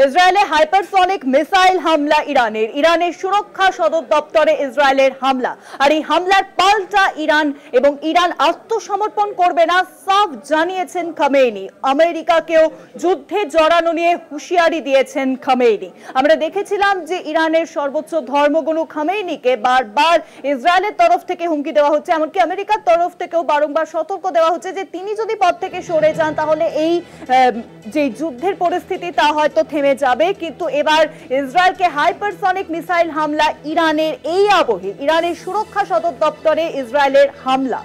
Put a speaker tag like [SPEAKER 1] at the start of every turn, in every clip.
[SPEAKER 1] ইসরায়েলে hypersonic missile হামলা ইরানের সুরক্ষা সদর দপ্তরে ইসরায়েলের হামলা। আর এই হামলার পাল্টা ইরান আত্মসমর্পণ করবে না, সাফ জানিয়েছেন খামেনি। আমেরিকাকেও যুদ্ধে জড়ানো নিয়ে হুঁশিয়ারি দিয়েছেন খামেনি। আমরা দেখেছিলাম যে ইরানের সর্বোচ্চ ধর্মগুরু খামেনিকে বারবার ইসরায়েলের তরফ থেকে হুমকি দেওয়া হচ্ছে, এমনকি আমেরিকার তরফ থেকেও বারংবার সতর্ক দেওয়া হচ্ছে যে তিনি যদি পদ থেকে সরে যান তাহলে এই যে যুদ্ধের পরিস্থিতি তা হয়তো থেমে যাবে। কিন্তু এবার ইসরায়েলকে হাইপারসনিক মিসাইল হামলা, ইরানের এই আবহে ইরানের সুরক্ষা সদর দপ্তরে ইসরায়েলের হামলা।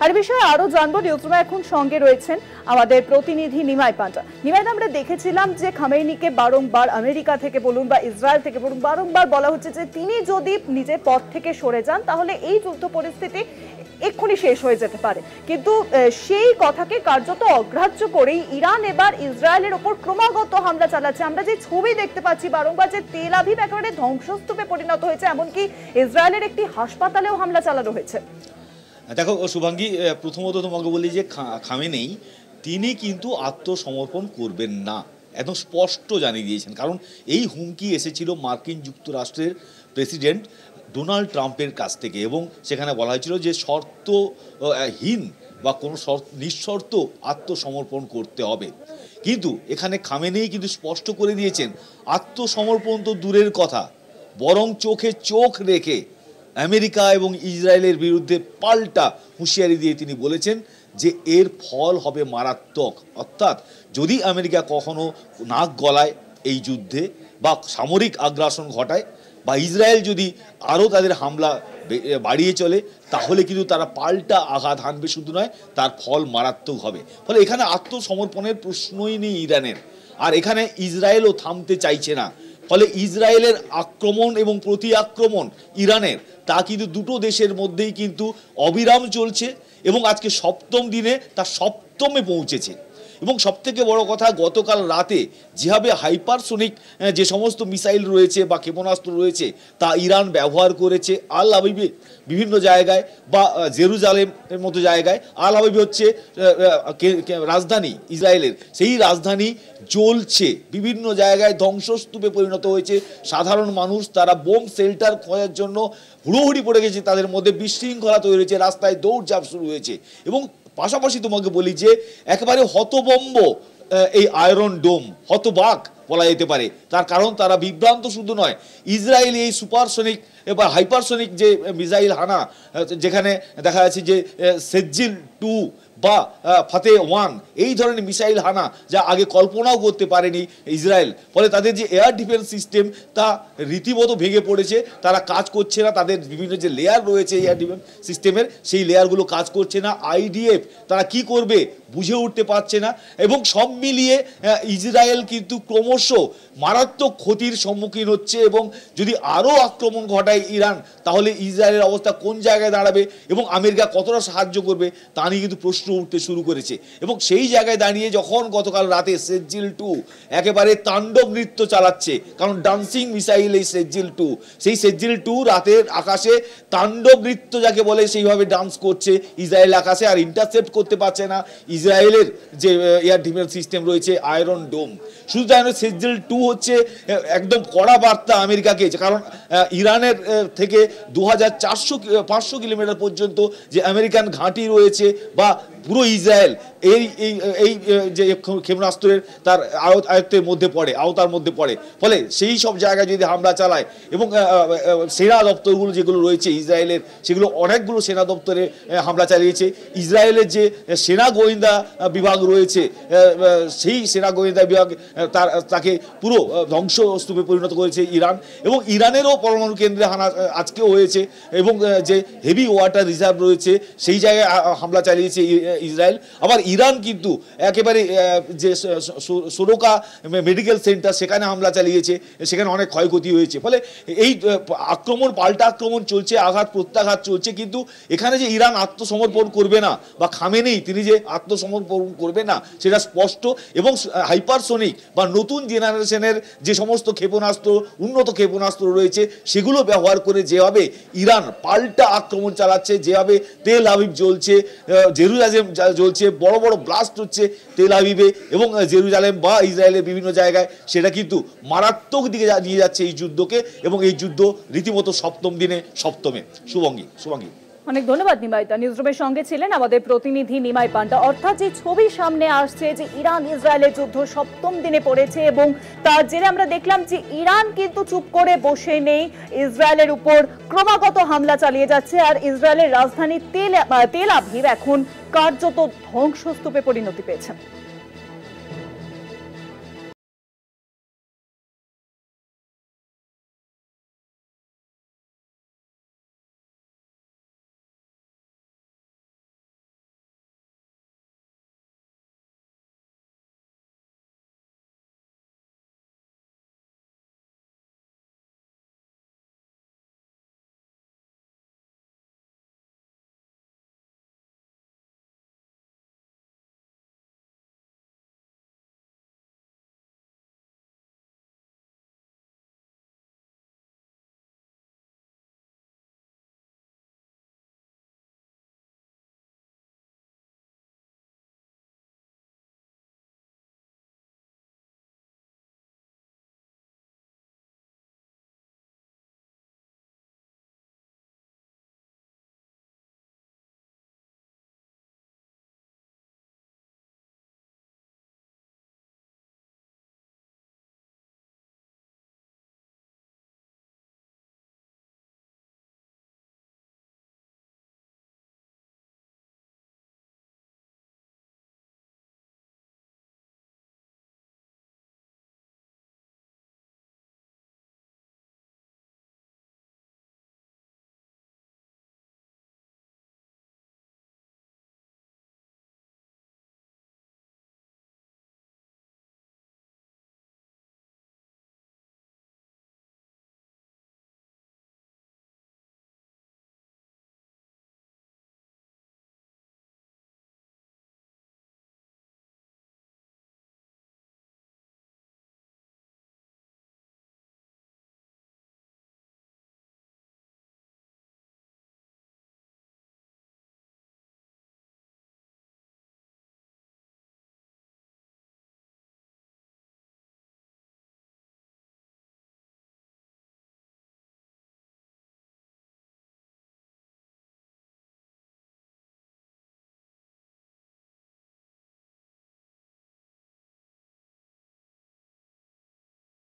[SPEAKER 1] আর বিষয়ে আরো জানবো, নিউজরুমে এখন সঙ্গে রয়েছেন আমাদের প্রতিনিধি নিমাই পান্ডা। নিমাই, আমরা দেখেছিলাম যে খামেনিকে বারংবার আমেরিকা থেকে বলুন বা ইসরায়েল থেকে বলুন বারংবার বলা হচ্ছে যে তিনি যদি নিজের পদ থেকে সরে যান তাহলে এই যুদ্ধ পরিস্থিতি এক্ষুনি শেষ হয়ে যেতে পারে। কিন্তু সেই কথাকে কার্যত অগ্রাহ্য করেই ইরান এবার ইসরায়েলের ওপর ক্রমাগত হামলা চালাচ্ছে। আমরা যে ছবি দেখতে পাচ্ছি বারংবার যে তেল আভিভ একেবারে ধ্বংসস্তূপে পরিণত হয়েছে, এমনকি ইসরায়েলের একটি হাসপাতালেও হামলা চালানো হয়েছে।
[SPEAKER 2] দেখো শুভাঙ্গী, প্রথমত তোমাকে বলি যে খামেনি তিনি কিন্তু আত্মসমর্পণ করবেন না, একদম স্পষ্ট জানিয়ে দিয়েছেন। কারণ এই হুমকি এসেছিল মার্কিন যুক্তরাষ্ট্রের প্রেসিডেন্ট ডোনাল্ড ট্রাম্পের কাছ থেকে, এবং সেখানে বলা হয়েছিল যে শর্তহীন বা কোনো নিঃশর্ত আত্মসমর্পণ করতে হবে। কিন্তু এখানে খামেনি কিন্তু স্পষ্ট করে দিয়েছেন আত্মসমর্পণ তো দূরের কথা, বরং চোখে চোখ রেখে আমেরিকা এবং ইসরায়েলের বিরুদ্ধে পাল্টা হুঁশিয়ারি দিয়ে তিনি বলেছেন যে এর ফল হবে মারাত্মক। অর্থাৎ যদি আমেরিকা কখনো নাক গলায় এই যুদ্ধে বা সামরিক আগ্রাসন ঘটায় বা ইসরায়েল যদি আরও তাদের হামলা বাড়িয়ে চলে তাহলে কিন্তু তারা পাল্টা আঘাত হানবে, শুধু নয় তার ফল মারাত্মক হবে। ফলে এখানে আত্মসমর্পণের প্রশ্নই নেই ইরানের। আর এখানে ইসরায়েলও থামতে চাইছে না। ফলে ইসরায়েলের আক্রমণ এবং প্রতি আক্রমণ ইরানের তা কিন্তু দুটো দেশের মধ্যেই কিন্তু অবিরাম চলছে, এবং আজকে সপ্তম দিনে তা সপ্তমে পৌঁছেছে। এবং সবথেকে বড় কথা, গতকাল রাতে যেভাবে হাইপারসোনিক যে সমস্ত মিসাইল রয়েছে বা ক্ষেপণাস্ত্র রয়েছে তা ইরান ব্যবহার করেছে আল আবিবে বিভিন্ন জায়গায় বা জেরুজালেমের মতো জায়গায়। আল আবিবে হচ্ছে রাজধানী ইসরায়েলের, সেই রাজধানী জ্বলছে, বিভিন্ন জায়গায় ধ্বংসস্তূপে পরিণত হয়েছে। সাধারণ মানুষ তারা বোম শেল্টার খোঁজার জন্য হুড়োহুড়ি পড়ে গেছে, তাদের মধ্যে বিশৃঙ্খলা তৈরি হয়েছে, রাস্তায় দৌড়ঝাঁপ শুরু হয়েছে। এবং পাশাপাশি তোমাকে বলি যে একেবারে হতবম্ব এই আয়রন ডোম, হতবাক বলা যেতে পারে। তার কারণ তারা বিভ্রান্ত শুধু নয়, ইসরায়েল এই সুপারসনিক বা হাইপারসনিক যে মিসাইল হানা, যেখানে দেখা যাচ্ছে যে সেজ্জিল 2 বা ফাতে 1 এই ধরনের মিসাইল হানা যা আগে কল্পনাও করতে পারেনি ইসরায়েল। ফলে তাদের যে এয়ার ডিফেন্স সিস্টেম তা রীতিমতো ভেঙে পড়েছে, তারা কাজ করছে না। তাদের বিভিন্ন যে লেয়ার রয়েছে এয়ার ডিফেন্স সিস্টেমের, সেই লেয়ারগুলো কাজ করছে না। আইডিএফ তারা কি করবে বুঝে উঠতে পারছে না। এবং সব মিলিয়ে ইসরায়েল কিন্তু ক্রমশ মারাত্মক ক্ষতির সম্মুখীন হচ্ছে। এবং যদি আরও আক্রমণ ঘটায় ইরান তাহলে ইসরায়েলের অবস্থা কোন জায়গায় দাঁড়াবে এবং আমেরিকা কতটা সাহায্য করবে তা নিয়ে কিন্তু প্রশ্ন উঠতে শুরু করেছে। এবং সেই জায়গায় দাঁড়িয়ে যখন গতকাল রাতে সেজ্জিল 2 একেবারে তাণ্ডব নৃত্য চালাচ্ছে, কারণ ডান্সিং মিসাইল এই সেজ্জিল 2, সেই সেজ্জিল 2 রাতের আকাশে তাণ্ডব নৃত্য যাকে বলে সেইভাবে ডান্স করছে ইসরায়েল আকাশে, আর ইন্টারসেপ্ট করতে পারছে না ইসরায়েলের যে এয়ার ডিফেন্স সিস্টেম রয়েছে আয়রন ডোম। শুধু তাই নয়, সেজ্জিল 2 হচ্ছে একদম কড়া বার্তা আমেরিকাকে, কারণ ইরানের থেকে 2400-500 কিলোমিটার পর্যন্ত যে আমেরিকান ঘাঁটি রয়েছে বা পুরো ইসরায়েল এই এই যে ক্ষেপণাস্ত্রের তার আয়ত্তের মধ্যে পড়ে, আওতার মধ্যে পড়ে। ফলে সেই সব জায়গায় যদি হামলা চালায় এবং সেনা দপ্তরগুলো যেগুলো রয়েছে ইসরায়েলের, সেগুলো অনেকগুলো সেনা দপ্তরে হামলা চালিয়েছে। ইসরায়েলের যে সেনা গোয়েন্দা বিভাগ রয়েছে সেই সেনা গোয়েন্দা বিভাগ তাকে পুরো ধ্বংসস্তূপে পরিণত করেছে ইরান। এবং ইরানেরও পরমাণু কেন্দ্রে হানা আজকেও হয়েছে, এবং যে হেভি ওয়াটার রিজার্ভ রয়েছে সেই জায়গায় হামলা চালিয়েছে ইসরায়েল। আবার ইরান কিন্তু একেবারে যে সোরোকা মেডিকেল সেন্টার সেখানে হামলা চালিয়েছে, সেখানে অনেক ক্ষয়ক্ষতি হয়েছে। ফলে এই আক্রমণ পাল্টা আক্রমণ চলছে, আঘাত প্রত্যাঘাত চলছে। কিন্তু এখানে যে ইরান আত্মসমর্পণ করবে না বা খামেনি তিনি যে আত্মসমর্পণ করবে না সেটা স্পষ্ট। এবং হাইপারসোনিক বা নতুন জেনারেশনের যে সমস্ত ক্ষেপণাস্ত্র, উন্নত ক্ষেপণাস্ত্র রয়েছে সেগুলো ব্যবহার করে যেভাবে ইরান পাল্টা আক্রমণ চালাচ্ছে, যেভাবে তেল আবিব জ্বলছে, জেরুজালেম সিস্টেম জ্বলছে, বড় বড় ব্লাস্ট হচ্ছে তেল আবিবে এবং জেরুজালেম বা ইসরায়েলের বিভিন্ন জায়গায়, সেটা কিন্তু মারাত্মক দিকে নিয়ে যাচ্ছে এই যুদ্ধকে, এবং এই যুদ্ধ রীতিমতো সপ্তম দিনে সপ্তমে। শুভাঙ্গী
[SPEAKER 1] অনেক ধন্যবাদ নিমাইদা। নিউজরুমের সঙ্গে ছিলেন আমাদের প্রতিনিধি নিমাই পান্ডা। অর্থাৎ যে ছবি সামনে আসছে যে ইরান ইসরায়েলের যুদ্ধ সপ্তম দিনে পড়েছে, এবং তার জেরে আমরা দেখলাম যে ইরান কিন্তু চুপ করে বসে নেই, ইসরায়েলের উপর ক্রমাগত হামলা চালিয়ে যাচ্ছে। আর ইসরায়েলের রাজধানী তেল আভিভ এখন কার্যত ধ্বংসস্তূপে পরিণতি পেয়েছে।